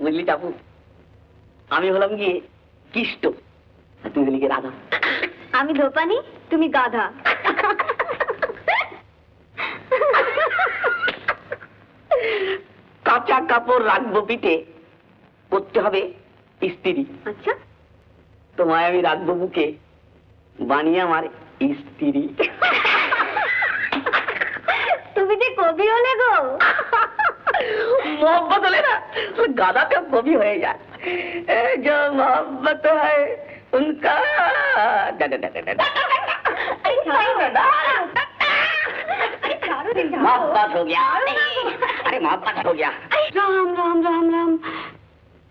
বুঝলি টাপু, আমি হলাম গিয়ে কিষ্ট, তুমি হলি গিয়ে রাধা। আমি ধোপানি, তুমি গাধা। কাঁচা কাপড় রাখবো পিঠে, করতে হবে ইস্ত্রি। আচ্ছা, তোমায় আমি রাখবো বুকে, বানিয়ে আমার স্ত্রী। তুমি যে কবি হলে গো। मोहब्बत হলে না गाधा का कवि হয়ে যায়। जो मोहब्बत है उनका मोहब्बत हो गया, अरे मोहब्बत हो गया। राम राम राम राम।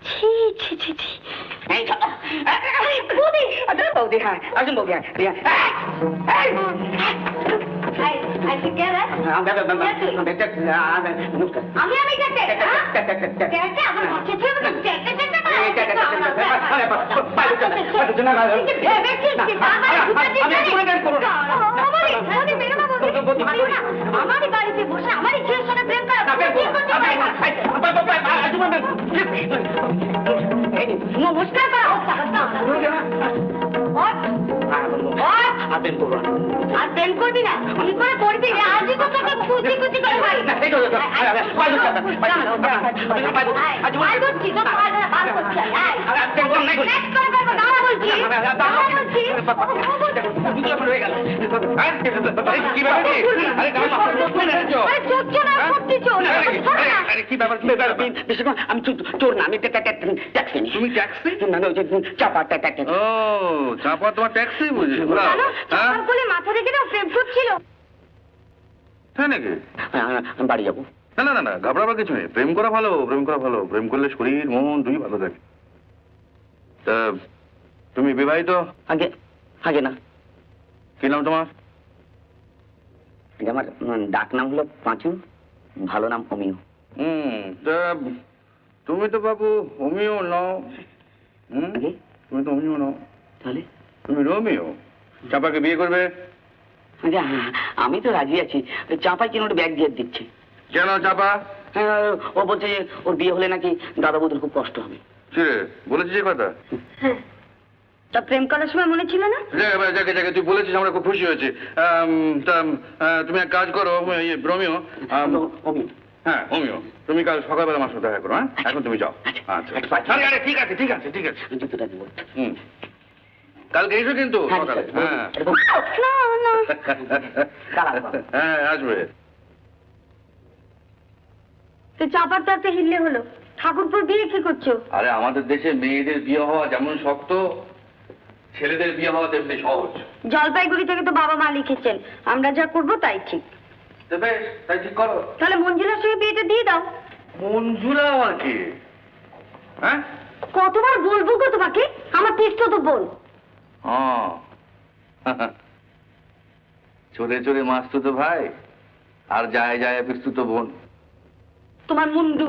छी छी छी छी। बौदी, अरे बौदी है, अर्जुन बौदी है। ऐसे क्या है? আমি আমারই বাড়িতে বসে আমারই ছেলের সাথে প্রেম করা নমস্কার করা হচ্ছে। আর প্রেম করবি না? কি করে করবি? আজই তো তোকে কুচি কুচি করে ভাই। আমি চোর না, আমি ট্যাক্সি। তুমি ট্যাক্সি? চাপা ও চাপা তোমার ট্যাক্সি বুঝি? বলে মাথা রেখে না প্রেম করছিল। হ্যাঁ নাকি? আমি বাড়ি যাবো। না না না না, ঘাবড়াবার কিছু নেই। প্রেম করা ভালো, প্রেম করা ভালো। প্রেম করলে শরীর মন দুই ভালো থাকে। তা তুমি বিবাহিত? আগে আগে না। কি নাম তোমার? আমার ডাক নাম হলো পাঁচু, ভালো নাম অমিয়। তা তুমি তো বাবু অমিয় নও। তুমি তো অমিয় নও, তাহলে তুমি রোমিও। চাপাকে বিয়ে করবে? আমি তো রাজি আছি। চাপাই কিনে ওটা ব্যাগ দিয়ে দিচ্ছে। কেন চাপা? ও বলছে যে ওর বিয়ে হলে নাকি দাদা বৌদির খুব কষ্ট হবে। বলেছি যে কথা? হ্যাঁ, তা প্রেম করার সময় মনে ছিল না? যাকে যাকে তুই বলেছিস, আমরা খুব খুশি হয়েছি। তুমি এক কাজ করো রোমিও। হ্যাঁ অমিও, তুমি কাল সকালবেলা আমার সাথে দেখা করো। হ্যাঁ এখন তুমি যাও। আচ্ছা ঠিক আছে ঠিক আছে ঠিক আছে। জুতোটা দিব। কালকে এসো কিন্তু সকালে। হ্যাঁ আসবে। তো চাপার তো একটা হিললে হলো। ঠাকুরপুর বিয়ে কি করছো? আরে আমাদের দেশে মেয়েদের বিয়ে হওয়া যেমন শক্ত, ছেলেদের বিয়ে হওয়া তেমনি সহজ। জলপাইগুড়ি থেকে তো বাবা মা লিখেছেন, আমরা যা করবো তাই ঠিক। বেশ, তাই ঠিক করো। তাহলে মঞ্জুলার সঙ্গে বিয়েটা দিয়ে দাও। মঞ্জুলা আবার কি? হ্যাঁ কতবার বলবো গো তোমাকে, আমার পিষ্ট তো বল। চলে চলে মাস্তুতো ভাই, আর যায় যায় পিস্তুতো বোন। তোমার মুন্ডু